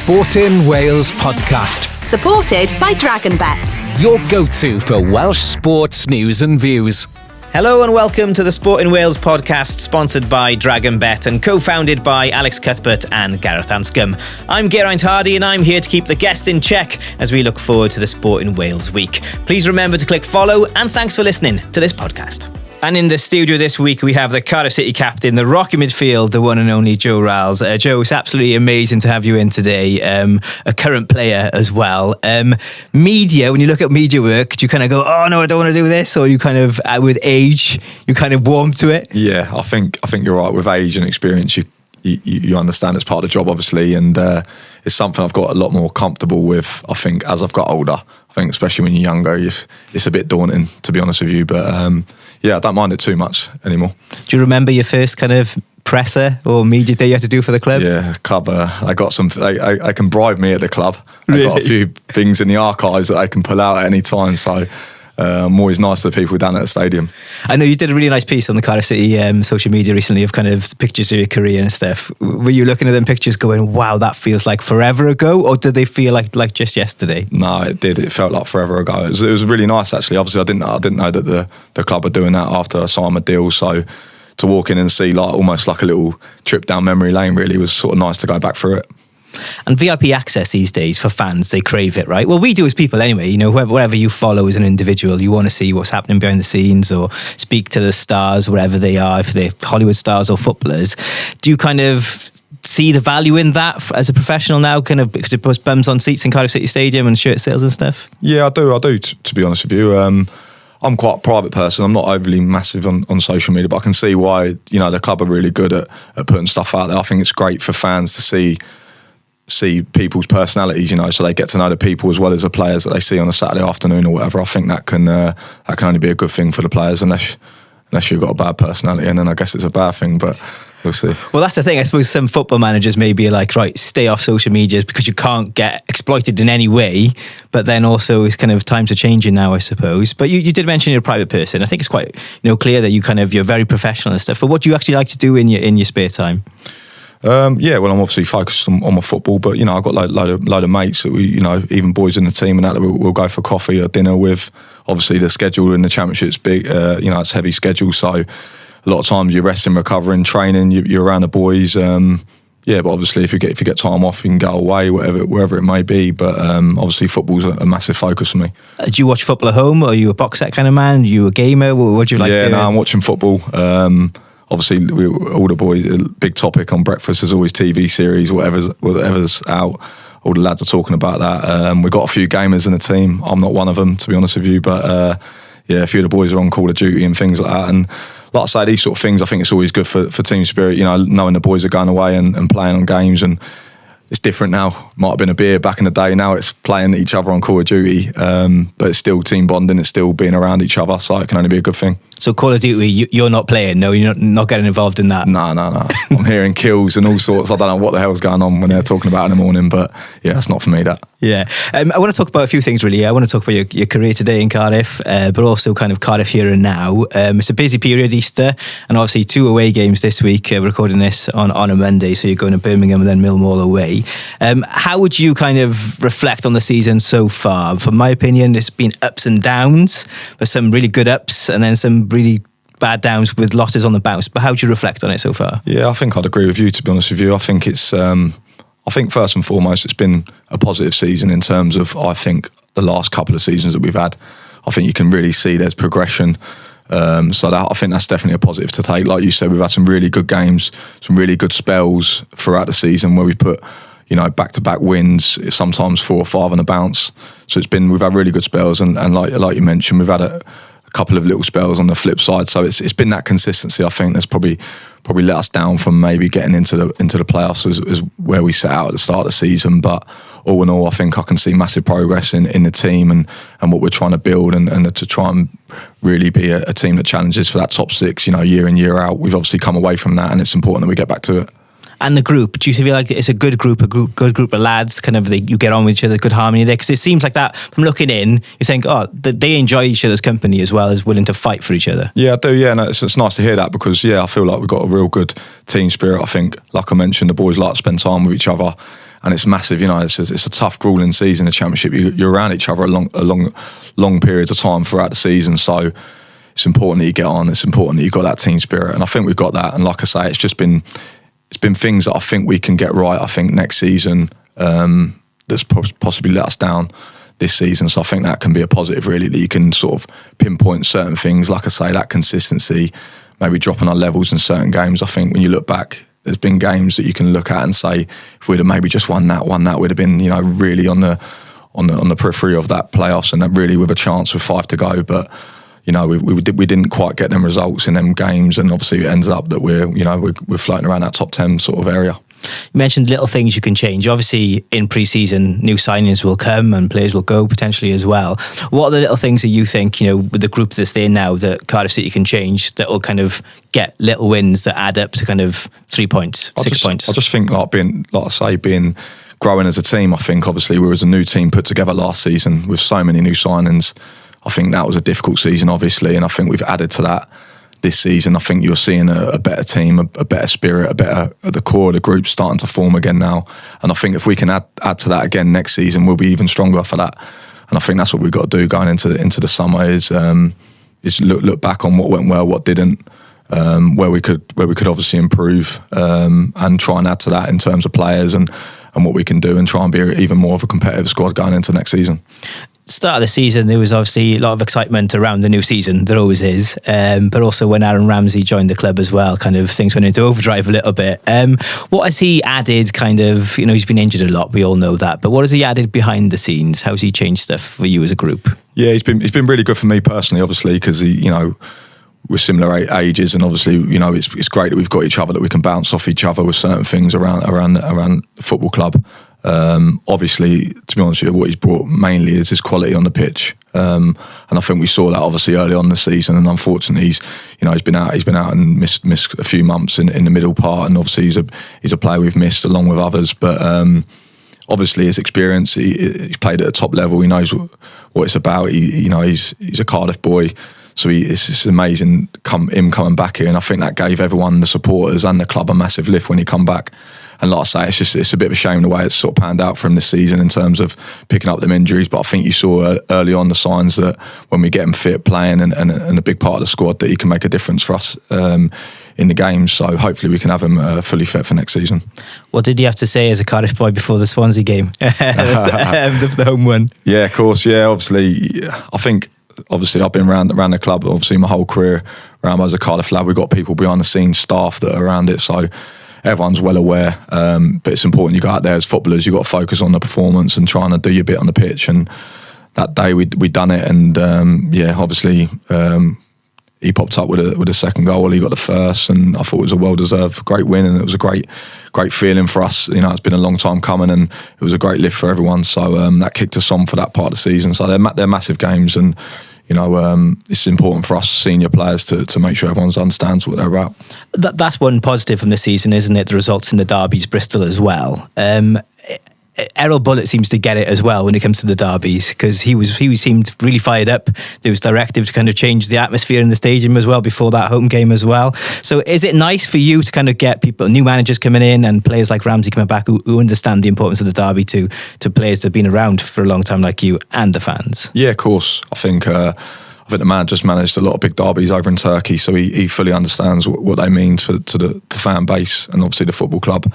Sport in Wales podcast. Supported by DragonBet, Your go-to for Welsh sports news and views. Hello and welcome to the Sport in Wales podcast, sponsored by DragonBet and co-founded by Alex Cuthbert and Gareth Anscombe. I'm Geraint Hardy and I'm here to keep the guests in check as we look forward to the Sport in Wales week. Please remember to click follow and thanks for listening to this podcast. And in the studio this week, we have the Cardiff City captain, the rocky midfield, the one and only Joe Ralls. Joe, it's absolutely amazing to have you in today, a current player as well. Media, when you look at media work, do you kind of go, oh no, I don't want to do this? Or you kind of, with age, you kind of warm to it? Yeah, I think you're right. With age and experience, you understand it's part of the job, obviously, and it's something I've got a lot more comfortable with, I think, as I've got older. I think especially when you're younger, it's a bit daunting, to be honest with you, but yeah, I don't mind it too much anymore. Do you remember your first kind of presser or media day you had to do for the club? Yeah, club. I got some. I can bribe me at the club. Really? I got a few things in the archives that I can pull out at any time. So I'm always nice to the people down at the stadium. I know you did a really nice piece on the Cardiff City social media recently of kind of pictures of your career and stuff. Were you looking at them pictures going, wow, that feels like forever ago? Or did they feel like just yesterday? No, it did. It felt like forever ago. It was really nice, actually. Obviously, I didn't know that the club were doing that after I signed my deal. So to walk in and see like almost like a little trip down memory lane really was sort of nice to go back through it. And VIP access these days for fans, they crave it, right? Well, we do as people anyway. You know, whoever you follow as an individual, you want to see what's happening behind the scenes or speak to the stars, wherever they are, if they're Hollywood stars or footballers. Do you kind of see the value in that as a professional now, kind of because it puts bums on seats in Cardiff City Stadium and shirt sales and stuff? Yeah, I do. To be honest with you, I'm quite a private person. I'm not overly massive on social media, but I can see why, you know, the club are really good at putting stuff out there. I think it's great for fans to see people's personalities, you know, so they get to know the people as well as the players that they see on a Saturday afternoon or whatever. I think that can only be a good thing for the players unless you've got a bad personality, and then I guess it's a bad thing, but we'll see. Well, that's the thing. I suppose some football managers may be like, right, stay off social media because you can't get exploited in any way, but then also it's kind of times are changing now, I suppose. But you did mention you're a private person. I think it's quite clear that you're very professional and stuff, but what do you actually like to do in your spare time? Yeah, well, I'm obviously focused on my football, but you know, I've got a load of mates that we, you know, even boys in the team and that we'll go for coffee or dinner with. Obviously, the schedule in the championship's big. You know, it's a heavy schedule, so a lot of times you're resting, recovering, training. You're around the boys. Yeah, but obviously, if you get time off, you can go away, wherever it may be. But obviously, football's a massive focus for me. Do you watch football at home? Or are you a box set kind of man? Are you a gamer? What do you like? Yeah, no, I'm watching football. Obviously, all the boys, a big topic on breakfast is always TV series, whatever's out. All the lads are talking about that. We've got a few gamers in the team. I'm not one of them, to be honest with you. But yeah, a few of the boys are on Call of Duty and things like that. And like I say, these sort of things, I think it's always good for team spirit, you know, knowing the boys are going away and playing on games. And it's different now. Might have been a beer back in the day. Now it's playing each other on Call of Duty. But it's still team bonding. It's still being around each other. So it can only be a good thing. So Call of Duty, you're not playing? No, you're not getting involved in that? No. I'm hearing kills and all sorts. I don't know what the hell's going on when they're talking about it in the morning, but yeah, it's not for me, that. Yeah. I want to talk about a few things, really. I want to talk about your career today in Cardiff, but also kind of Cardiff here and now. It's a busy period, Easter, and obviously 2 away games this week. We're recording this on a Monday, so you're going to Birmingham and then Millwall away. How would you kind of reflect on the season so far? From my opinion, it's been ups and downs, but some really good ups and then some really bad downs with losses on the bounce. But how do you reflect on it so far? Yeah, I think I'd agree with you, to be honest with you. I think it's I think first and foremost it's been a positive season in terms of, I think, the last couple of seasons that we've had. I think you can really see there's progression. So I think that's definitely a positive to take. Like you said, we've had some really good games, some really good spells throughout the season where we put, you know, back-to-back wins, sometimes 4 or 5 on a bounce. So we've had really good spells, and like you mentioned, we've had a couple of little spells on the flip side. So it's been that consistency, I think, that's probably let us down from maybe getting into the playoffs as where we set out at the start of the season. But all in all, I think I can see massive progress in the team and what we're trying to build and to try and really be a team that challenges for that top 6, you know, year in, year out. We've obviously come away from that, and it's important that we get back to it. And the group, do you feel like it's a good group of lads, kind of you get on with each other, good harmony there? Because it seems like that from looking in, you think, oh, they enjoy each other's company as well as willing to fight for each other. Yeah, I do, yeah, and it's nice to hear that because, yeah, I feel like we've got a real good team spirit. I think, like I mentioned, the boys like to spend time with each other, and it's massive. You know, it's a tough, grueling season. The Championship, you're around each other a long periods of time throughout the season. So it's important that you get on. It's important that you've got that team spirit, and I think we've got that. And like I say, it's been things that I think we can get right. I think next season that's possibly let us down this season. So I think that can be a positive, really, that you can sort of pinpoint certain things. Like I say, that consistency, maybe dropping our levels in certain games. I think when you look back, there's been games that you can look at and say, if we'd have maybe just won that, we'd have been, really on the periphery of that playoffs, and then really with a chance with 5 to go. But we didn't quite get them results in them games, and obviously it ends up that we're floating around that top 10 sort of area. You mentioned little things you can change. Obviously, in pre-season, new signings will come and players will go potentially as well. What are the little things that you think, with the group that's there now, that Cardiff City can change, that will kind of get little wins that add up to kind of 3 points, 6 points? I just think being growing as a team. I think obviously we was a new team put together last season with so many new signings. I think that was a difficult season, obviously, and I think we've added to that this season. I think you're seeing a better team, a better spirit, the core of the group starting to form again now. And I think if we can add to that again next season, we'll be even stronger for that. And I think that's what we've got to do going into the summer is look back on what went well, what didn't, where we could obviously improve, and try and add to that in terms of players and what we can do, and try and be even more of a competitive squad going into next season. Start of the season, there was obviously a lot of excitement around the new season. There always is, but also when Aaron Ramsey joined the club as well, kind of things went into overdrive a little bit. What has he added? Kind of, he's been injured a lot. We all know that, but what has he added behind the scenes? How's he changed stuff for you as a group? Yeah, he's been really good for me personally, obviously, because we're similar ages, and obviously, it's great that we've got each other, that we can bounce off each other with certain things around the football club. Obviously, to be honest with you, what he's brought mainly is his quality on the pitch, and I think we saw that obviously early on in the season. And unfortunately, he's been out and missed a few months in the middle part, and obviously he's a player we've missed along with others. But obviously, his experience, he's played at a top level. He knows what it's about. He's a Cardiff boy. So it's amazing him coming back here, and I think that gave everyone, the supporters and the club, a massive lift when he come back. And like I say, it's a bit of a shame the way it's sort of panned out for him this season in terms of picking up them injuries. But I think you saw early on the signs that when we get him fit, playing and a big part of the squad, that he can make a difference for us in the games. So hopefully we can have him fully fit for next season. What did you have to say as a Cardiff boy before the Swansea game, the home one? Yeah, of course. Yeah, obviously, I think. Obviously, I've been around the club, obviously, my whole career around as a Cardiff lad. We've got people behind the scenes, staff that are around it, so everyone's well aware. But it's important you go out there as footballers, you've got to focus on the performance and trying to do your bit on the pitch. And that day we done it, and obviously he popped up with a second goal. He got the first, and I thought it was a well-deserved great win, and it was a great feeling for us. It's been a long time coming, and it was a great lift for everyone. So that kicked us on for that part of the season. So they're massive games, and it's important for us senior players to make sure everyone understands what they're about. That's one positive from the season, isn't it? The results in the derbies, Bristol as well. Erol Bulut seems to get it as well when it comes to the derbies, because he seemed really fired up. There was directive to kind of change the atmosphere in the stadium as well before that home game as well. So is it nice for you to kind of get new managers coming in and players like Ramsey coming back who understand the importance of the derby to players that have been around for a long time like you and the fans? Yeah, of course. I think the man just managed a lot of big derbies over in Turkey, so he fully understands what they mean to the fan base and obviously the football club.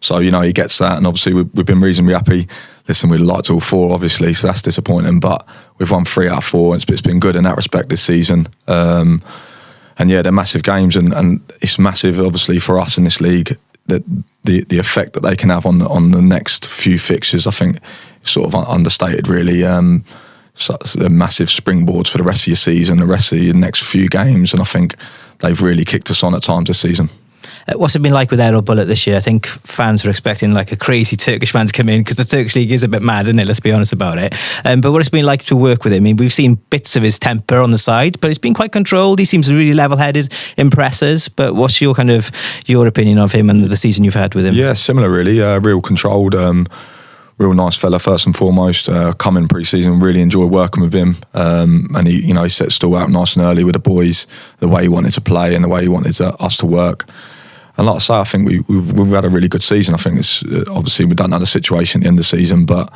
So, he gets that, and obviously we've been reasonably happy. Listen, we'd like to all 4, obviously, so that's disappointing, but we've won 3 out of 4, and it's been good in that respect this season. And they're massive games, and it's massive, obviously, for us in this league, that the effect that they can have on the next few fixtures. I think it's sort of understated, really. So they're massive springboards for the rest of your season, the rest of your next few games, and I think they've really kicked us on at times this season. What's it been like with Erol Bulut this year? I think fans were expecting like a crazy Turkish man to come in, because the Turkish league is a bit mad, isn't it? Let's be honest about it. But what it's been like to work with him? I mean, we've seen bits of his temper on the side, but it's been quite controlled. He seems really level-headed, impresses. But what's your opinion of him and the season you've had with him? Yeah, similar really. Real controlled, real nice fella first and foremost. Come in pre-season, really enjoy working with him. And he set stall out nice and early with the boys, the way he wanted to play and the way he wanted us to work. And like I say, I think we've had a really good season. I think it's obviously we don't know the situation at the end of the season, but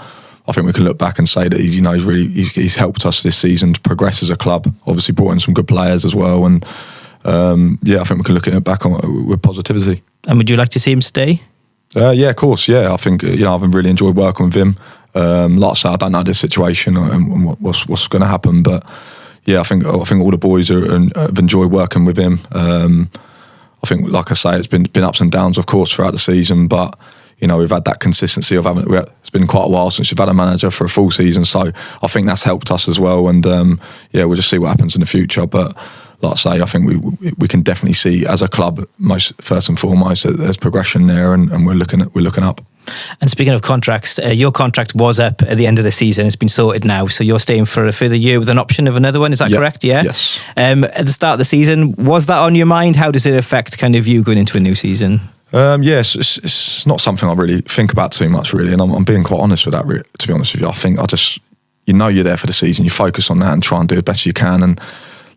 I think we can look back and say that he's helped us this season to progress as a club. Obviously brought in some good players as well, and I think we can look at it back on with positivity. And would you like to see him stay? Yeah, of course. Yeah, I think I've really enjoyed working with him. Like I say, I don't know the situation and what's going to happen, but yeah, I think all the boys have enjoyed working with him. I think, like I say, it's been ups and downs, of course, throughout the season, but we've had that consistency of having. It's been quite a while since we've had a manager for a full season, so I think that's helped us as well. And we'll just see what happens in the future. But like I say, I think we can definitely see as a club, first and foremost, that there's progression there, and we're looking up. And speaking of contracts, your contract was up at the end of the season. It's been sorted now, so you're staying for a further year with an option of another one. Is that correct? Yeah. Yes. At the start of the season, was that on your mind? How does it affect kind of you going into a new season? Yes, it's not something I really think about too much, really, and I'm being quite honest with that. To be honest with you, I think you're there for the season. You focus on that and try and do the best you can. And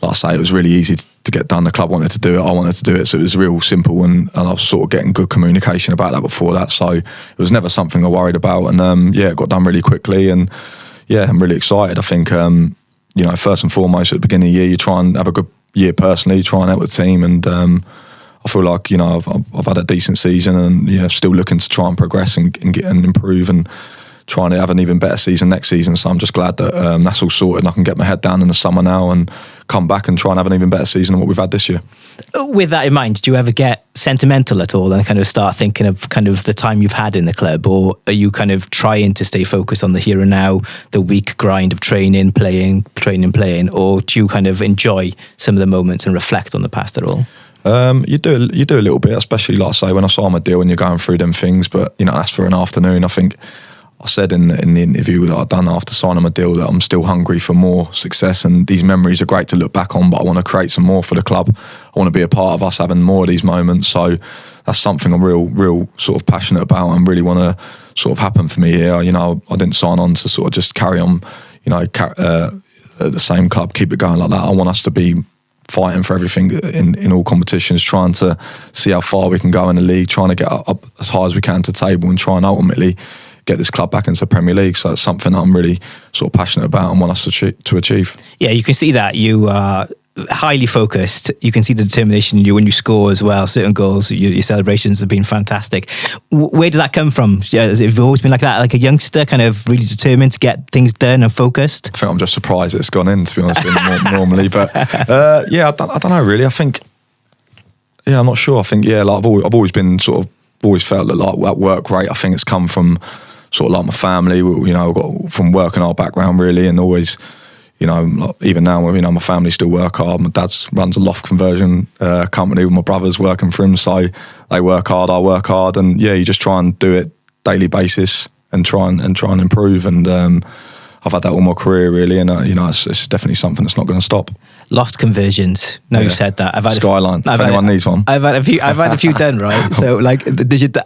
like I say, it was really easy to get done. The club wanted to do it. I wanted to do it. So it was real simple. And I was sort of getting good communication about that before that. So it was never something I worried about. And it got done really quickly. And I'm really excited. I think, first and foremost, at the beginning of the year, you try and have a good year personally, try and help the team. And I feel like, I've had a decent season and, still looking to try and progress and get and improve and trying to have an even better season next season. So I'm just glad that that's all sorted and I can get my head down in the summer now and come back and try and have an even better season than what we've had this year. With that in mind, do you ever get sentimental at all and kind of start thinking of kind of the time you've had in the club, or are you kind of trying to stay focused on the here and now, the week grind of training, playing, or do you kind of enjoy some of the moments and reflect on the past at all? You do a little bit, especially like I say when I saw my deal and you're going through them things, but that's for an afternoon. I think I said in the interview that I've done after signing my deal that I'm still hungry for more success, and these memories are great to look back on, but I want to create some more for the club. I want to be a part of us having more of these moments. So that's something I'm real sort of passionate about and really want to sort of happen for me here. I didn't sign on to sort of just carry on, at the same club, keep it going like that. I want us to be fighting for everything in all competitions, trying to see how far we can go in the league, trying to get up as high as we can to the table and try and ultimately get this club back into the Premier League. So it's something that I'm really sort of passionate about and want us to achieve. Yeah, you can see that you are highly focused. You can see the determination in you when you score as well. Certain goals, your celebrations have been fantastic. Where does that come from? Have you always been like that, like a youngster, kind of really determined to get things done and focused? I think I'm just surprised it's gone in, to be honest with you, normally. But I don't know really. I think, I'm not sure. I think, like I've always been sort of, always felt that like that work rate, I think it's come from sort of like my family, I've got from working our background really, and always, even now, my family still work hard. My dad runs a loft conversion company with my brothers working for him, so they work hard, I work hard, and you just try and do it daily basis and try and improve. And I've had that all my career really, and it's definitely something that's not going to stop. Loft conversions. No, you've said that. I've had Skyline. If anyone needs one, I've had a few done. Right. So, like,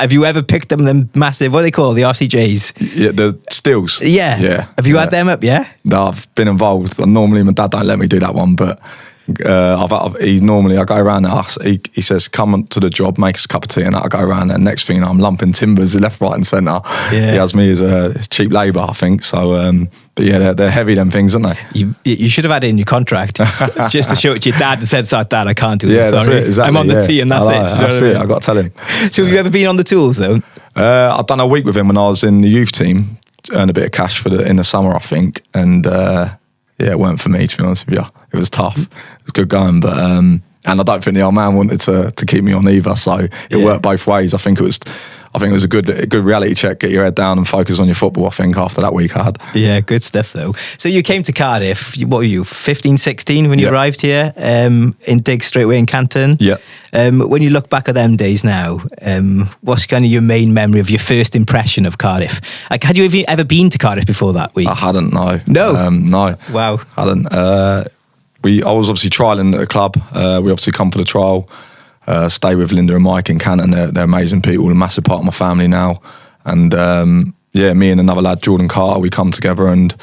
have you ever picked them massive? What do they call the RCJs? Yeah, the stills. Yeah. Have you had them up? Yeah. No, I've been involved. Normally, my dad don't let me do that one, but I go around there. He says, "Come to the job, make us a cup of tea," and I go around there. Next thing I'm lumping timbers left, right, and centre. Yeah. He has me as cheap labour, I think. So, but they're heavy, them things, aren't they? You should have had it in your contract just to show it to your dad and said, "So, Dad, I can't do this. That's sorry, it, exactly, I'm on the tee, and that's it." That's it. I got to tell him. So, have you ever been on the tools though? I've done a week with him when I was in the youth team. Earned a bit of cash in the summer, I think, and it weren't for me, to be honest with you. It was tough. It was good going, but and I don't think the old man wanted to keep me on either. So it worked both ways. I think it was a good reality check. Get your head down and focus on your football. I think after that week I had. Yeah, good stuff though. So you came to Cardiff. What were you, 15, 16 when you arrived here? In digs straight away in Canton. Yeah. When you look back at them days now, what's kind of your main memory of your first impression of Cardiff? Like, had you ever been to Cardiff before that week? I hadn't. No. No. Wow. Hadn't. I was obviously trialling at a club. We obviously come for the trial. Stay with Linda and Mike in Canton. They're amazing people, a massive part of my family now. And me and another lad, Jordan Carter, we come together and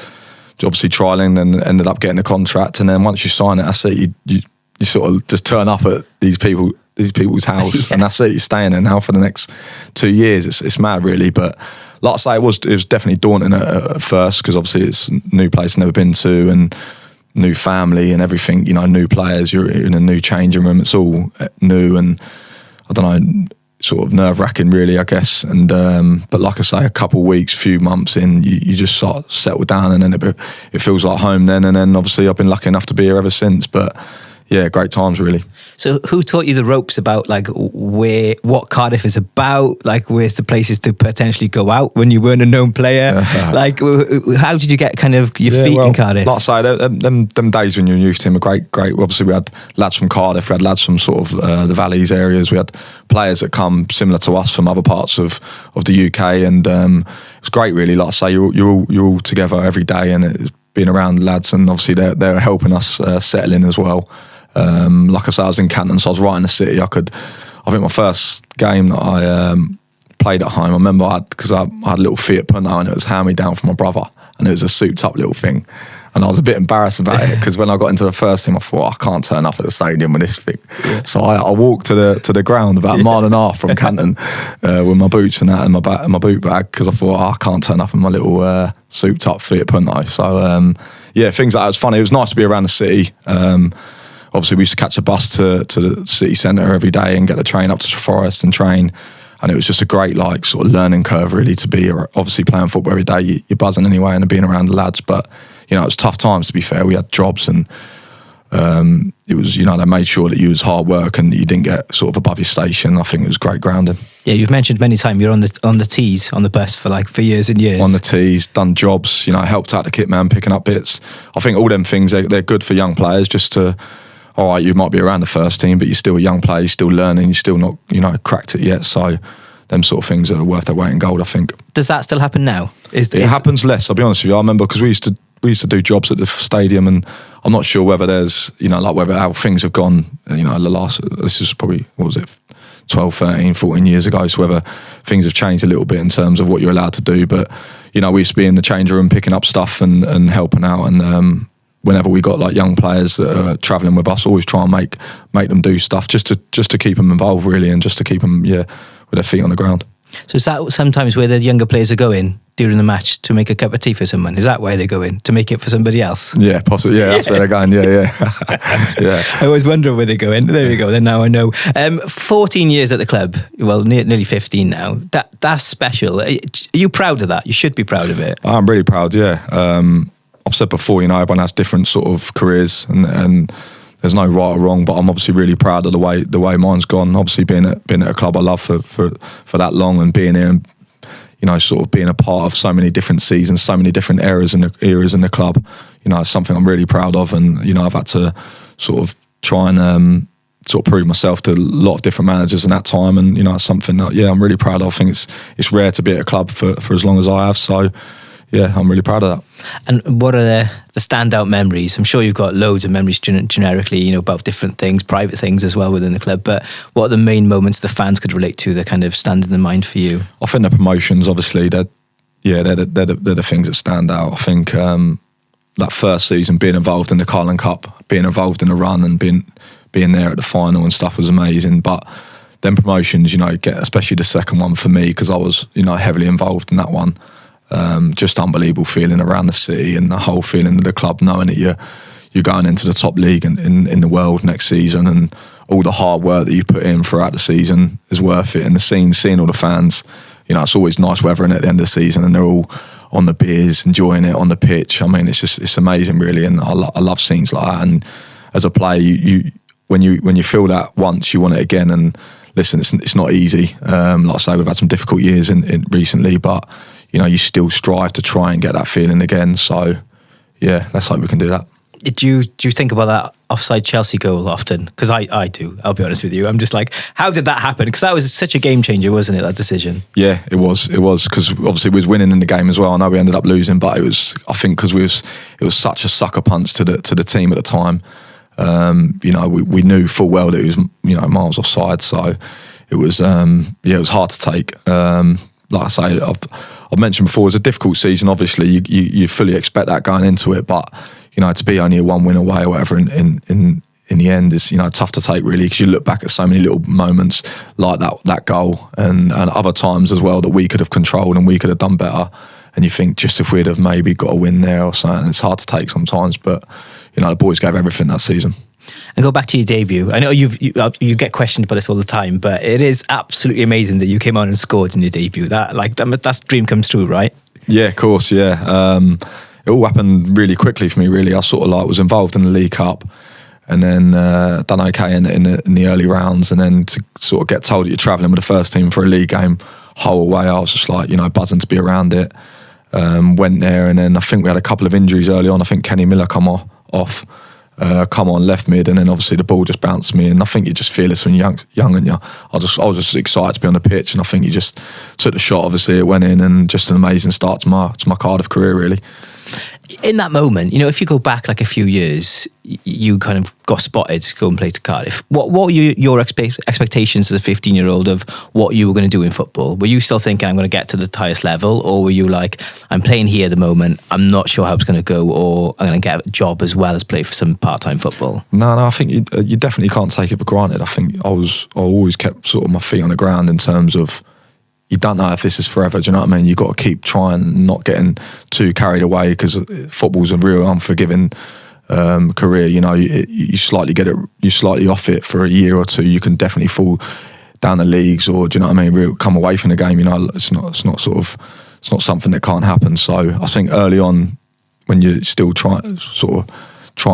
obviously trialling and ended up getting a contract. And then once you sign it, that's it. You sort of just turn up at these people these people's house, and that's it. You're staying there now for the next 2 years. It's mad, really. But like I say, it was definitely daunting at first, because obviously it's a new place I've never been to, and new family and everything. New players. You're in a new changing room. It's all new, and I don't know, sort of nerve-wracking, really, I guess. And but like I say, a couple of weeks, few months in, you just sort of settle down, and then it feels like home then. And then obviously I've been lucky enough to be here ever since. But yeah, great times, really. So who taught you the ropes about like what Cardiff is about? Like, where's the places to potentially go out when you weren't a known player? Like, how did you get kind of your feet in Cardiff? Like I say, them days when you're in youth team are great. Obviously, we had lads from Cardiff, we had lads from sort of the Valleys areas. We had players that come similar to us from other parts of the UK, and it was great, really. Like I say, you're all together every day, and it's being around lads, and obviously they're helping us settle in as well. Like I say, I was in Canton, so I was right in the city. I think my first game that I played at home, I remember because I had a little Fiat Punto, and it was hand-me-down from my brother, and it was a souped-up little thing. And I was a bit embarrassed about it, because when I got into the first team, I thought, I can't turn up at the stadium with this thing. Yeah. So I walked to the ground about a mile and a half from Canton with my boots and that, and my boot bag, because I thought, I can't turn up in my little souped-up Fiat Punto. So yeah, things like that was funny. It was nice to be around the city. Obviously, we used to catch a bus to the city centre every day and get the train up to Forest and train. And it was just a great, like, sort of learning curve, really, to be obviously playing football every day. You're buzzing anyway, and being around the lads. But, it was tough times, to be fair. We had jobs, and it was, they made sure that you was hard work and you didn't get sort of above your station. I think it was great grounding. Yeah, you've mentioned many times you're on the tees on the bus for years and years. On the tees, done jobs, helped out the kit man, picking up bits. I think all them things, they're good for young players, just to... All right, you might be around the first team, but you're still a young player, you're still learning, you're still not, cracked it yet. So them sort of things are worth their weight in gold, I think. Does that still happen now? It happens less, I'll be honest with you. I remember, because we used to do jobs at the stadium, and I'm not sure whether there's, whether how things have gone, this is probably, 12, 13, 14 years ago, so whether things have changed a little bit in terms of what you're allowed to do. But, we used to be in the change room picking up stuff and helping out, and whenever we got like young players that are travelling with us, always try and make them do stuff just to keep them involved, really, and just to keep them with their feet on the ground. So is that sometimes where the younger players are going during the match, to make a cup of tea for someone? Is that why they're going, to make it for somebody else? Yeah, possibly. Yeah, that's where they're going. Yeah. Yeah. I always wonder where they're going. There we go. Then now I know. 14 years at the club. Well, nearly 15 now. That's special. Are you proud of that? You should be proud of it. I'm really proud. Yeah. I've said before, everyone has different sort of careers, and there's no right or wrong. But I'm obviously really proud of the way mine's gone. Obviously, being at a club I love for that long, and being here, and sort of being a part of so many different seasons, so many different eras in the club. It's something I'm really proud of, and I've had to sort of try and sort of prove myself to a lot of different managers in that time, and it's something that I'm really proud of. I think it's rare to be at a club for as long as I have. So. Yeah, I'm really proud of that. And what are the standout memories? I'm sure you've got loads of memories generically, about different things, private things as well within the club. But what are the main moments the fans could relate to that kind of stand in the mind for you? I think the promotions, obviously, they're the things that stand out. I think that first season, being involved in the Carling Cup, being involved in the run, and being there at the final and stuff was amazing. But then promotions, especially the second one for me, because I was, heavily involved in that one. Just unbelievable feeling around the city, and the whole feeling of the club, knowing that you're going into the top league in the world next season, and all the hard work that you put in throughout the season is worth it. And seeing all the fans, it's always nice weather at the end of the season, and they're all on the beers, enjoying it on the pitch. I mean, it's amazing, really, and I love scenes like that. And as a player, you when you feel that once, you want it again. And listen, it's not easy. Like I say, we've had some difficult years in recently, but you still strive to try and get that feeling again. So, yeah, let's hope we can do that. Do you think about that offside Chelsea goal often? Because I do, I'll be honest with you. I'm just like, how did that happen? Because that was such a game changer, wasn't it, that decision? Yeah, it was, because obviously we was winning in the game as well. I know we ended up losing, but it was, I think, because it was such a sucker punch to the team at the time. We knew full well that it was, miles offside. So it was, it was hard to take. Like I say, I've mentioned before, it was a difficult season. Obviously, you fully expect that going into it, but to be only a 1 win away or whatever in in the end is, tough to take really, because you look back at so many little moments like that goal and other times as well that we could have controlled and we could have done better. And you think just if we'd have maybe got a win there or something, it's hard to take sometimes, but the boys gave everything that season. And go back to your debut. I know you get questioned about this all the time, but it is absolutely amazing that you came on and scored in your debut. That's dream comes true, right? Yeah, of course, yeah. It all happened really quickly for me, really. I sort of was involved in the League Cup and then done okay in the early rounds, and then to sort of get told that you're travelling with the first team for a league game whole way, I was just buzzing to be around it. Went there, and then I think we had a couple of injuries early on. I think Kenny Miller come on left mid, and then obviously the ball just bounced me, and I think you just fearless when you're young and I was just excited to be on the pitch, and I think you just took the shot. Obviously it went in, and just an amazing start to my Cardiff career really. In that moment, if you go back like a few years, you kind of got spotted to go and play to Cardiff. What were your expectations as a 15-year-old of what you were going to do in football? Were you still thinking, I'm going to get to the highest level? Or were you like, I'm playing here at the moment, I'm not sure how it's going to go, or I'm going to get a job as well as play for some part-time football? No, I think you definitely can't take it for granted. I think I always kept sort of my feet on the ground in terms of, you don't know if this is forever, do you know what I mean? You've got to keep trying, not getting too carried away, because football's a real unforgiving career. You slightly off it for a year or two, you can definitely fall down the leagues, or do you know what I mean? Really come away from the game. It's not something that can't happen. So I think early on, when you're still trying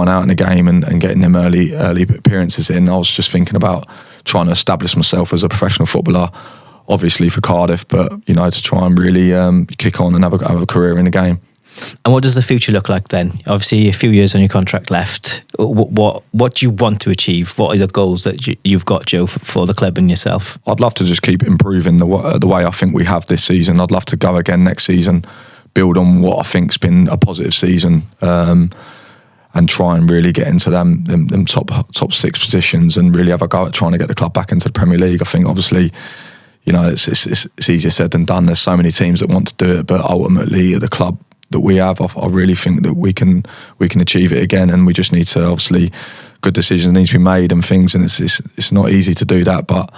out in the game and getting them early appearances in, I was just thinking about trying to establish myself as a professional footballer. Obviously for Cardiff, but to try and really kick on and have a career in the game. And what does the future look like then? Obviously, a few years on your contract left. What do you want to achieve? What are the goals that you've got, Joe, for the club and yourself? I'd love to just keep improving the way I think we have this season. I'd love to go again next season, build on what I think's been a positive season, and try and really get into them top six positions and really have a go at trying to get the club back into the Premier League. I think obviously, it's easier said than done. There's so many teams that want to do it, but ultimately at the club that we have, I really think that we can achieve it again, and we just need to, obviously, good decisions need to be made and things, and it's not easy to do that, but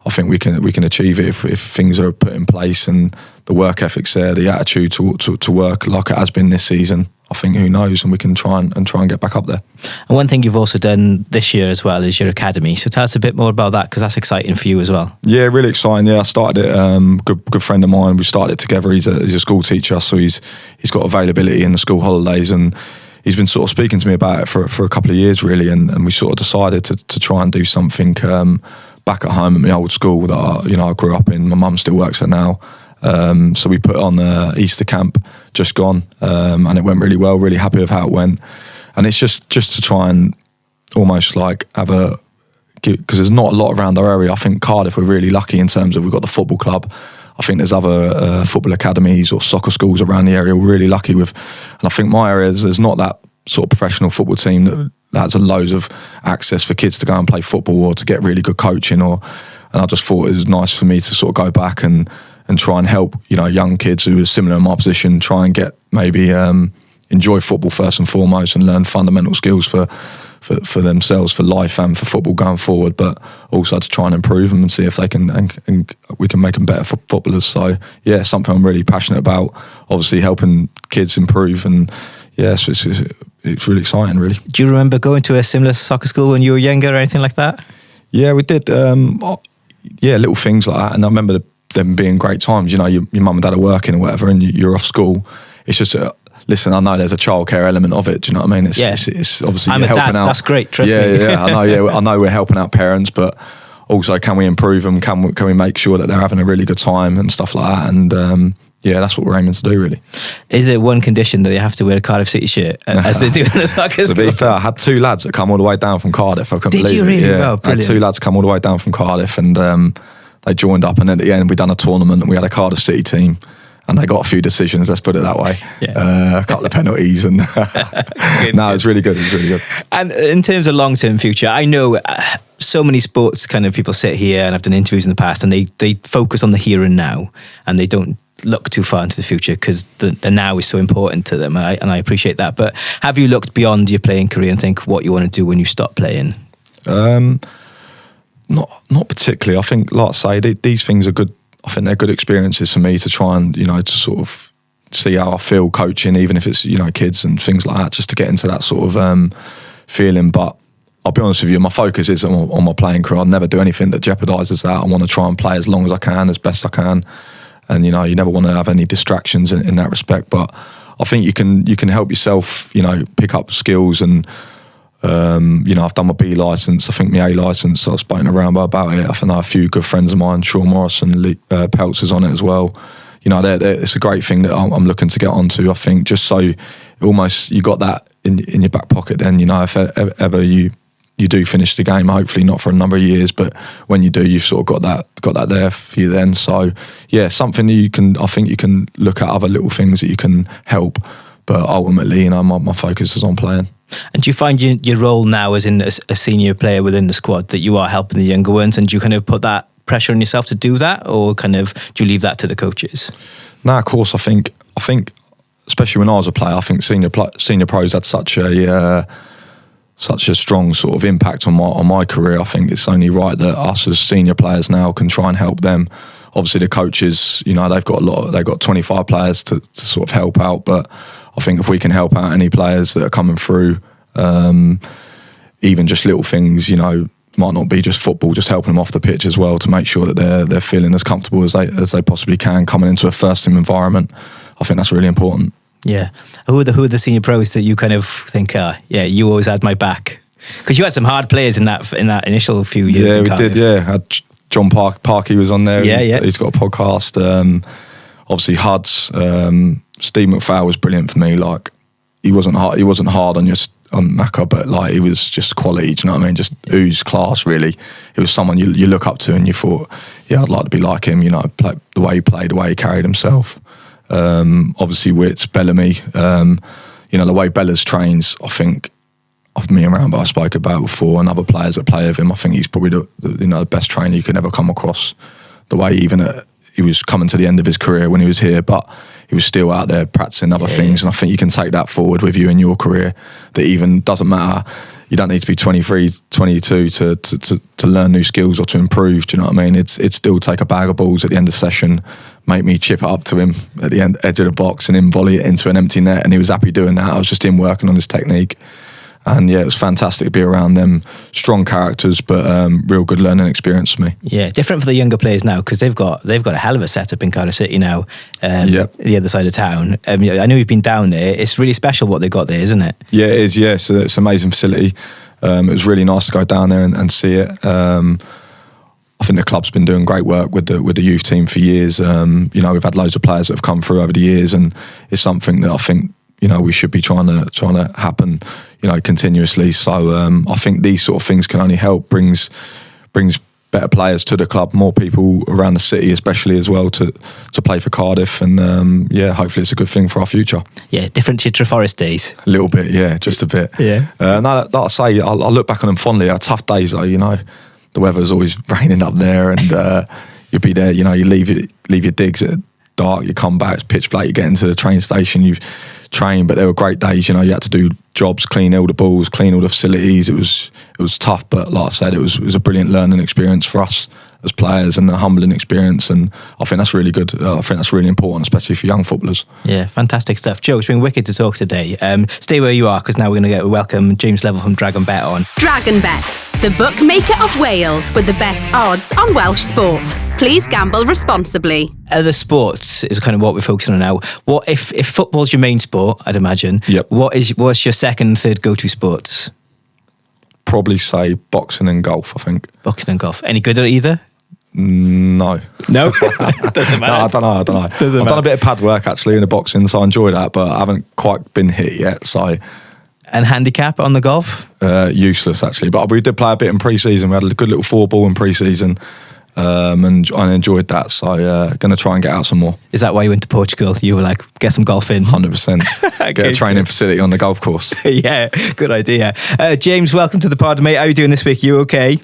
I think we can achieve it if things are put in place and the work ethic's there, the attitude to work like it has been this season. I think who knows, and we can try and get back up there. And one thing you've also done this year as well is your academy. So tell us a bit more about that, because that's exciting for you as well. Yeah, really exciting. Yeah, I started it. Good friend of mine. We started it together. He's a school teacher, so he's got availability in the school holidays, and he's been sort of speaking to me about it for a couple of years really, and we sort of decided to try and do something back at home at my old school that I grew up in. My mum still works there now. So we put on the Easter camp just gone, and it went really well. Really happy with how it went, and it's just to try and almost like because there's not a lot around our area. I think Cardiff, we're really lucky in terms of we've got the football club. I think there's other football academies or soccer schools around the area we're really lucky with, and I think my area there's not that sort of professional football team that has loads of access for kids to go and play football or to get really good coaching. And I just thought it was nice for me to sort of go back and try and help young kids who are similar in my position, try and get maybe enjoy football first and foremost and learn fundamental skills for themselves, for life and for football going forward, but also to try and improve them and see if they can and we can make them better footballers. So yeah, something I'm really passionate about, obviously helping kids improve, and yeah, so it's really exciting really. Do you remember going to a similar soccer school when you were younger or anything like that? Yeah, we did. Little things like that, and I remember them being great times. Your mum and dad are working or whatever, and you're off school. It's just listen, I know there's a childcare element of it. Do you know what I mean? It's obviously I'm you're a helping dad. out. That's great. Trust me. Yeah, I know. Yeah, I know we're helping out parents, but also can we improve them? Can we make sure that they're having a really good time and stuff like that? And yeah, that's what we're aiming to do, really. Is it one condition that you have to wear a Cardiff City shirt as they do in the soccer school? To be fair, I had two lads that come all the way down from Cardiff. I couldn't believe it. Did you really? Yeah, Oh, brilliant. I had two lads come all the way down from Cardiff, and they joined up, and at the end we done a tournament, and we had a Cardiff City team, and they got a few decisions, let's put it that way. Yeah. A couple of penalties, and no, it's really good. It's really good. And in terms of long-term future, I know so many sports kind of people sit here, and I've done interviews in the past, and they focus on the here and now, and they don't look too far into the future because the now is so important to them, and I appreciate that. But have you looked beyond your playing career and think what you want to do when you stop playing? Not particularly. I think, like I say, these things are good. I think they're good experiences for me to try and, to sort of see how I feel coaching, even if it's, kids and things like that, just to get into that sort of feeling. But I'll be honest with you, my focus is on my playing career. I'll never do anything that jeopardises that. I want to try and play as long as I can, as best I can. And, you never want to have any distractions in that respect. But I think you can help yourself, pick up skills and, I've done my B licence. I think my A licence, I was spoken around about it. I know a few good friends of mine, Sean Morris and Peltz is on it as well. It's a great thing that I'm looking to get onto. I think just so almost you got that in your back pocket. Then if ever you do finish the game, hopefully not for a number of years, but when you do, you've sort of got that there for you then. So yeah, something that I think you can look at other little things that you can help. But ultimately, my focus is on playing. And do you find your role now as in a senior player within the squad that you are helping the younger ones, and do you kind of put that pressure on yourself to do that, or kind of do you leave that to the coaches? No, of course. I think especially when I was a player, I think senior pros had such a strong sort of impact on my career. I think it's only right that us as senior players now can try and help them. Obviously, the coaches, they've got 25 players to sort of help out, but I think if we can help out any players that are coming through, even just little things, might not be just football, just helping them off the pitch as well to make sure that they're feeling as comfortable as they possibly can coming into a first team environment. I think that's really important. Yeah. Who are the senior pros that you kind of think, you always had my back? Because you had some hard players in that initial few years. Yeah, we did. Yeah, had John Parky was on there. Yeah. He's got a podcast. Obviously, Huds. Steve McPhail was brilliant for me. Like, he wasn't hard on Macca, but like he was just quality. Do you know what I mean? Just ooze class. Really, it was someone you look up to, and you thought, I'd like to be like him. The way he played, the way he carried himself. Obviously, Wits, Bellamy. The way Bellas trains. I think of me and Rambo I spoke about before, and other players that play with him. I think he's probably the best trainer you could ever come across. The way he was coming to the end of his career when he was here, but he was still out there practicing other things. And I think you can take that forward with you in your career. That even doesn't matter. You don't need to be 23, 22 to learn new skills or to improve. Do you know what I mean? It's still take a bag of balls at the end of session, make me chip it up to him at the edge of the box and him volley it into an empty net. And he was happy doing that. I was just him working on his technique. And yeah, it was fantastic to be around them. Strong characters, but real good learning experience for me. Yeah, different for the younger players now because they've got a hell of a setup in Cardiff City now. The other side of town. I know you've been down there. It's really special what they've got there, isn't it? Yeah, it is. Yeah, so it's an amazing facility. It was really nice to go down there and see it. I think the club's been doing great work with the youth team for years. We've had loads of players that have come through over the years, and it's something that I think we should be trying to happen, continuously. So I think these sort of things can only help brings better players to the club, more people around the city, especially as well to play for Cardiff, and hopefully it's a good thing for our future. Yeah, different to your Treforest days. A little bit, yeah, just a bit. Yeah. No, like I say, I look back on them fondly. Our tough days though, the weather's always raining up there, and you'll be there. You leave your digs at dark, you come back, it's pitch black, you get into the train station, you've trained, but they were great days. You had to do jobs, clean all the balls, clean all the facilities. It was tough, but like I said, it was a brilliant learning experience for us as players and a humbling experience, and I think that's really good. I think that's really important, especially for young footballers. Yeah, fantastic stuff. Joe, it's been wicked to talk today. Stay where you are, because now we're going to welcome James Level from Dragon Bet on. Dragon Bet, the bookmaker of Wales with the best odds on Welsh sport. Please gamble responsibly. Other sports is kind of what we're focusing on now. What if football's your main sport, I'd imagine. Yep. What's your second, third go-to sports? Probably say boxing and golf, I think. Boxing and golf. Any good at either? No. Doesn't matter. No, I don't know. I've done a bit of pad work actually in the boxing, so I enjoy that, but I haven't quite been hit yet. So. And handicap on the golf? Useless actually, but we did play a bit in pre-season. We had a good little 4-ball in pre-season. And I enjoyed that, so going to try and get out some more. Is that why you went to Portugal? You were like, get some golf in? 100%. Get a training facility on the golf course. Yeah, good idea. James, welcome to the pod, mate. How are you doing this week? You okay?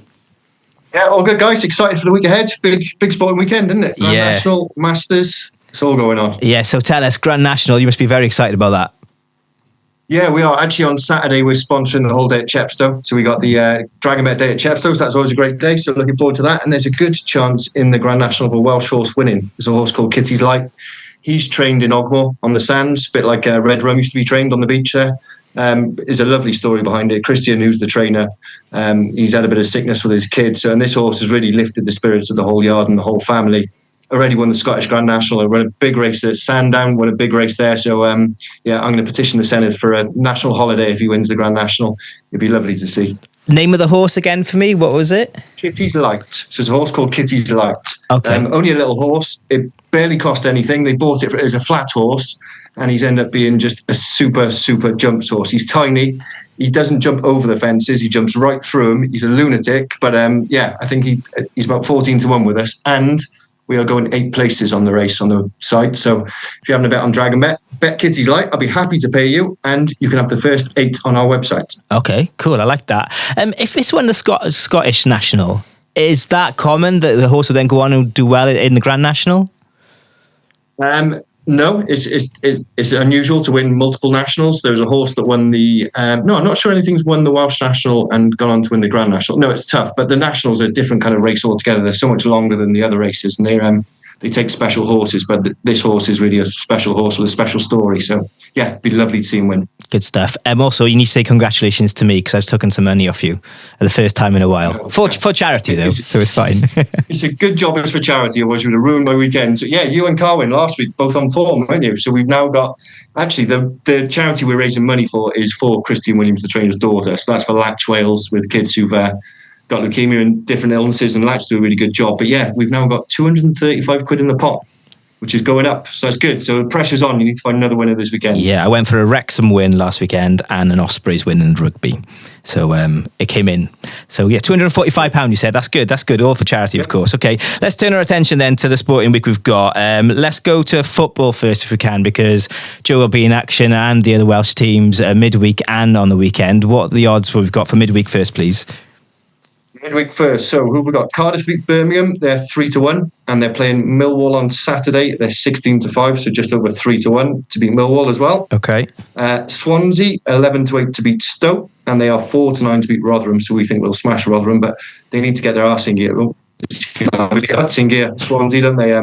Yeah, all good, guys. Excited for the week ahead. Big sporting weekend, isn't it? Yeah. National, Masters. It's all going on. Yeah, so tell us, Grand National, you must be very excited about that. Yeah, we are. Actually, on Saturday, we're sponsoring the whole day at Chepstow. So we got the Dragon Bet Day at Chepstow, so that's always a great day. So looking forward to that. And there's a good chance in the Grand National of a Welsh horse winning. There's a horse called Kitty's Light. He's trained in Ogmore on the sands, a bit like Red Rum used to be trained on the beach there. There's a lovely story behind it. Christian, who's the trainer, he's had a bit of sickness with his kids. So, and this horse has really lifted the spirits of the whole yard and the whole family. Already won the Scottish Grand National. I run a big race at Sandown, won a big race there. So, I'm going to petition the Senedd for a national holiday if he wins the Grand National. It'd be lovely to see. Name of the horse again for me, what was it? Kitty's Light. So it's a horse called Kitty's Light. Okay. Only a little horse. It barely cost anything. They bought it as a flat horse, and he's ended up being just a super, super jumps horse. He's tiny. He doesn't jump over the fences. He jumps right through them. He's a lunatic. But I think he's about 14-1 with us. And we are going 8 places on the race on the site. So if you're having a bet on Dragon Bet Kitty's Light, I'll be happy to pay you, and you can have the first 8 on our website. Okay, cool. I like that. If it's won the Scottish National, is that common that the horse will then go on and do well in the Grand National? No, it's unusual to win multiple nationals. There was a horse that won the... I'm not sure anything's won the Welsh National and gone on to win the Grand National. No, it's tough, but the Nationals are a different kind of race altogether. They're so much longer than the other races, and they take special horses, but this horse is really a special horse with a special story. So, yeah, it'd be lovely to see him win. Good stuff. Also, you need to say congratulations to me because I've taken some money off you for the first time in a while. For charity, though, so it's fine. It's a good job it's for charity, otherwise you would have ruined my weekend. So, yeah, you and Carwyn last week, both on form, weren't you? So we've now got... Actually, the charity we're raising money for is for Christian Williams, the trainer's daughter. So that's for Latch Wales with kids who've... got leukemia and different illnesses, and Latch do a really good job. But yeah, we've now got 235 quid in the pot, which is going up. So it's good. So the pressure's on. You need to find another winner this weekend. Yeah, I went for a Wrexham win last weekend and an Ospreys win in rugby. So it came in. So yeah, £245 you said. That's good. That's good. All for charity, of course. Okay, let's turn our attention then to the sporting week we've got. Let's go to football first if we can, because Joe will be in action and the other Welsh teams midweek and on the weekend. What are the odds we've got for midweek first, please? Midweek first. So who have we got? Cardiff beat Birmingham. They're 3-1, and they're playing Millwall on Saturday. They're 16-5, so just over 3-1 to beat Millwall as well. Okay. Swansea 11-8 to beat Stoke, and they are 4-9 to beat Rotherham. So we think we'll smash Rotherham, but they need to get their arse in gear. In gear, Swansea, don't they?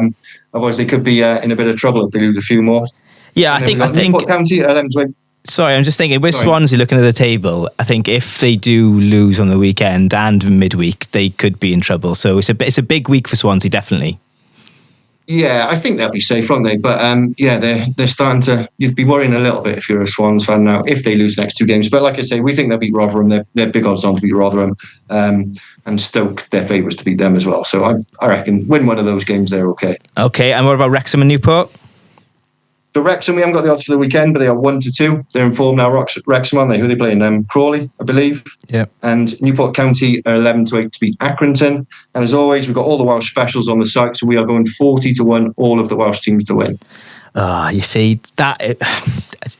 Otherwise, they could be in a bit of trouble if they lose a few more. Yeah, I think. County 11-8. Sorry, I'm just thinking, with Swansea looking at the table, I think if they do lose on the weekend and midweek, they could be in trouble. So it's a big week for Swansea, definitely. Yeah, I think they'll be safe, won't they? But they're starting to... You'd be worrying a little bit if you're a Swans fan now, if they lose the next 2 games. But like I say, we think they'll beat Rotherham. They're big odds on to beat Rotherham. And Stoke, they're favourites to beat them as well. So I reckon win one of those games, they're okay. Okay, and what about Wrexham and Newport? So Wrexham, we haven't got the odds for the weekend, but they are 1-2. They're in form now. Wrexham, aren't they? Who are they playing? Crawley, I believe. Yep. And Newport County are 11-8 to beat Accrington. And as always, we've got all the Welsh specials on the site, so we are going 40-1, all of the Welsh teams to win. You see,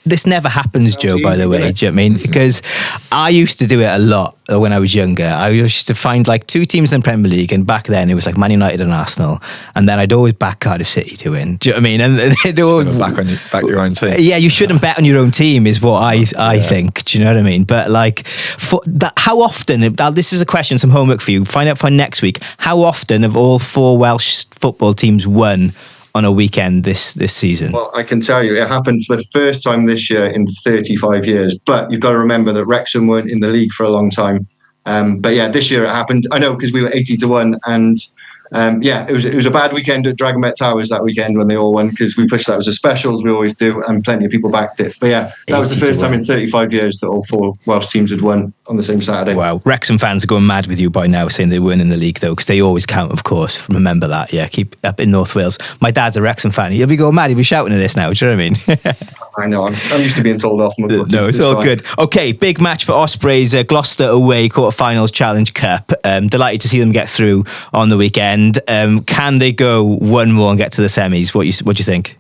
this never happens, Joe, by the way. Do you know what I mean? Because I used to do it a lot when I was younger. I used to find like 2 teams in the Premier League, and back then it was like Man United and Arsenal, and then I'd always back Cardiff City to win. Do you know what I mean? And they'd always back your own team. Yeah, you shouldn't bet on your own team, is what I think. Do you know what I mean? But like, for that, how often? This is a question, some homework for you. Find out for next week. How often have all 4 Welsh football teams won on a weekend this season? Well, I can tell you it happened for the first time this year in 35 years. But you've got to remember that Wrexham weren't in the league for a long time. But yeah, this year it happened. I know, because we were 80-1, and it was a bad weekend at Dragon Bet Towers that weekend when they all won, because we pushed that as a special, as we always do, and plenty of people backed it. But yeah, that was the first time in 35 years that all 4 Welsh teams had won on the same Saturday. Wow. Wrexham fans are going mad with you by now, saying they weren't in the league, though, because they always count, of course. Remember that. Yeah, keep up in North Wales. My dad's a Wrexham fan. He'll be going mad. He'll be shouting at this now. Do you know what I mean? I know. I'm used to being told off. No, it's all good. Okay, big match for Ospreys. Gloucester away, quarterfinals Challenge Cup. Delighted to see them get through on the weekend. Can they go one more and get to the semis? What do you think?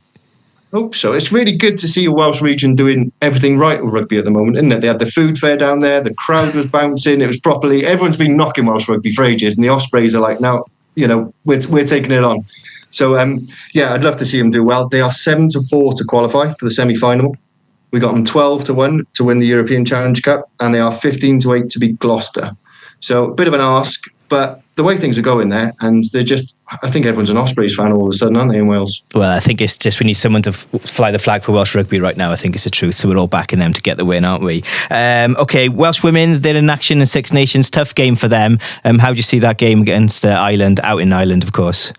Hope so. It's really good to see a Welsh region doing everything right with rugby at the moment, isn't it? They had the food fair down there, the crowd was bouncing, it was properly... Everyone's been knocking Welsh rugby for ages, and the Ospreys are like, now, we're taking it on. So, I'd love to see them do well. They are 7-4 to qualify for the semi-final. We got them 12-1 to win the European Challenge Cup, and they are 15-8 to beat Gloucester. So a bit of an ask, but the way things are going there, and they're just, I think everyone's an Ospreys fan all of a sudden, aren't they, in Wales? Well, I think it's just we need someone to fly the flag for Welsh rugby right now. I think it's the truth. So we're all backing them to get the win, aren't we? Okay, Welsh women, they're in action in Six Nations. Tough game for them. How do you see that game against Ireland, out in Ireland, of course?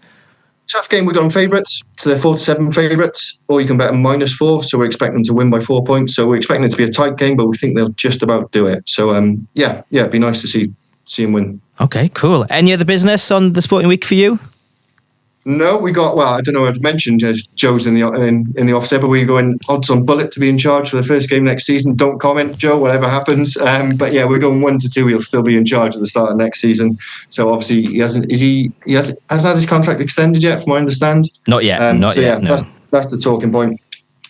Tough game. We've got them favourites, so they're 4-7 favourites, or you can bet them -4. So we're expecting them to win by 4 points. So we're expecting it to be a tight game, but we think they'll just about do it. So it'd be nice to see them win. Okay, cool. Any other business on the sporting week for you? No, we got, I don't know if I've mentioned, Joe's in the office there, but we're going odds on Bulut to be in charge for the first game next season. Don't comment, Joe, whatever happens. But yeah, we're going 1-2. He'll still be in charge at the start of next season. So obviously he hasn't had his contract extended yet, from what I understand. Not yet. No. That's the talking point.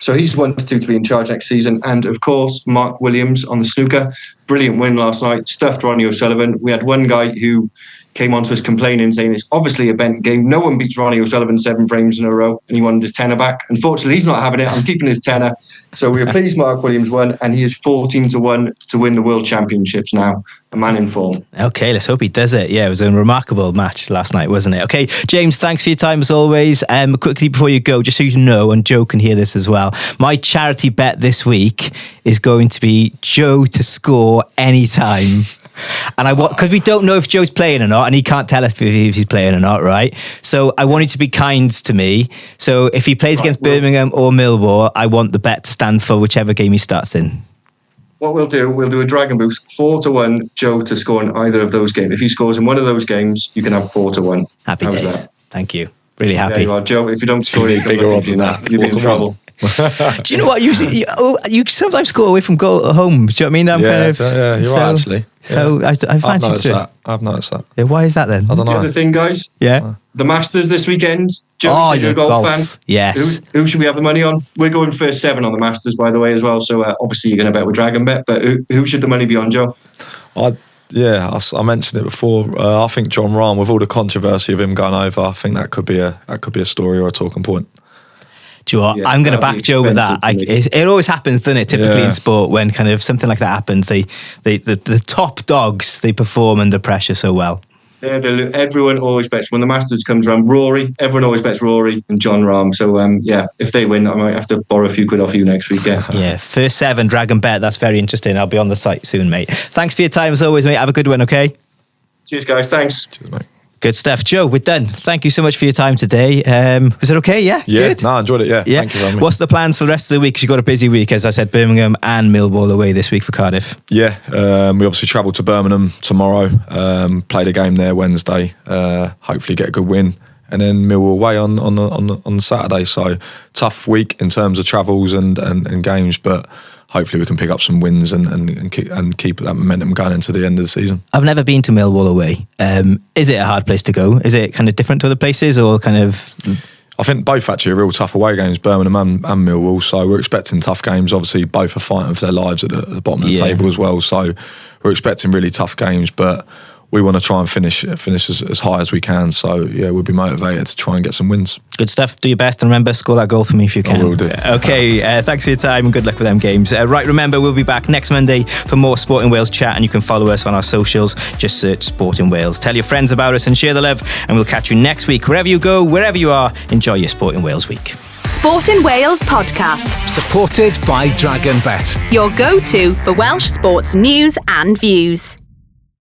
So he's 1-2 to be in charge next season. And of course, Mark Williams on the snooker. Brilliant win last night. Stuffed Ronnie O'Sullivan. We had one guy who came on to us complaining, saying it's obviously a bent game. No one beats Ronnie O'Sullivan 7 frames in a row, and he wanted his tenner back. Unfortunately, he's not having it. I'm keeping his tenner. So we were pleased Mark Williams won, and he is 14-1 to win the World Championships now. A man in form. Okay, let's hope he does it. Yeah, it was a remarkable match last night, wasn't it? Okay, James, thanks for your time as always. Quickly before you go, just so you know, and Joe can hear this as well, my charity bet this week is going to be Joe to score anytime. And because we don't know if Joe's playing or not, and he can't tell us if he's playing or not, right? So I want you to be kind to me. So if he plays against Birmingham or Millwall, I want the bet to stand for whichever game he starts in. What we'll do a Dragon Boost 4-1 Joe to score in either of those games. If he scores in one of those games, you can have 4-1. Happy days. That? Thank you. Really happy. There you are, Joe. If you don't score, you'll be in trouble. Do you know what? You sometimes score away from goal at home. Do you know what I mean? You're right, actually. So yeah. I've noticed that. I've noticed that. Yeah, why is that then? I don't know. The other thing, guys. Yeah. The Masters this weekend. Joe, you're a golf fan. Yes. Who should we have the money on? We're going first 7 on the Masters, by the way, as well. So obviously you're going to bet with Dragon Bet, but who should the money be on, Joe? I mentioned it before. I think Joe Ralls, with all the controversy of him going over, I think that could be a story or a talking point. Do you know what? Yeah, I'm going to back Joe with that. It always happens, doesn't it? Typically in sport, when kind of something like that happens, the top dogs, they perform under pressure so well. Yeah, everyone always bets when the Masters comes around. Everyone always bets Rory and John Rahm. So if they win, I might have to borrow a few quid off you next week. Yeah, first 7 Dragon Bet. That's very interesting. I'll be on the site soon, mate. Thanks for your time as always, mate. Have a good one. Okay. Cheers, guys. Thanks. Cheers, mate. Good stuff. Joe, we're done. Thank you so much for your time today. Was it okay? Yeah? Good? No, I enjoyed it, yeah. Thank you very much. What's the plans for the rest of the week? Because you've got a busy week, as I said, Birmingham and Millwall away this week for Cardiff. Yeah, we obviously travel to Birmingham tomorrow, play the game there Wednesday, hopefully get a good win, and then Millwall away on Saturday. So tough week in terms of travels and games, but hopefully we can pick up some wins and keep that momentum going into the end of the season. I've never been to Millwall away. Is it a hard place to go? Is it kind of different to other places, or kind of? I think both actually are real tough away games, Birmingham and Millwall. So we're expecting tough games. Obviously, both are fighting for their lives at the bottom of the table as well. So we're expecting really tough games, but we want to try and finish as high as we can. So yeah, we'll be motivated to try and get some wins. Good stuff. Do your best, and remember, score that goal for me if you can. I will do. Okay, thanks for your time and good luck with them games. Right, remember, we'll be back next Monday for more Sport in Wales chat, and you can follow us on our socials. Just search Sport in Wales. Tell your friends about us and share the love, and we'll catch you next week. Wherever you go, wherever you are, enjoy your Sport in Wales week. Sport in Wales podcast. Supported by Dragon Bet. Your go-to for Welsh sports news and views.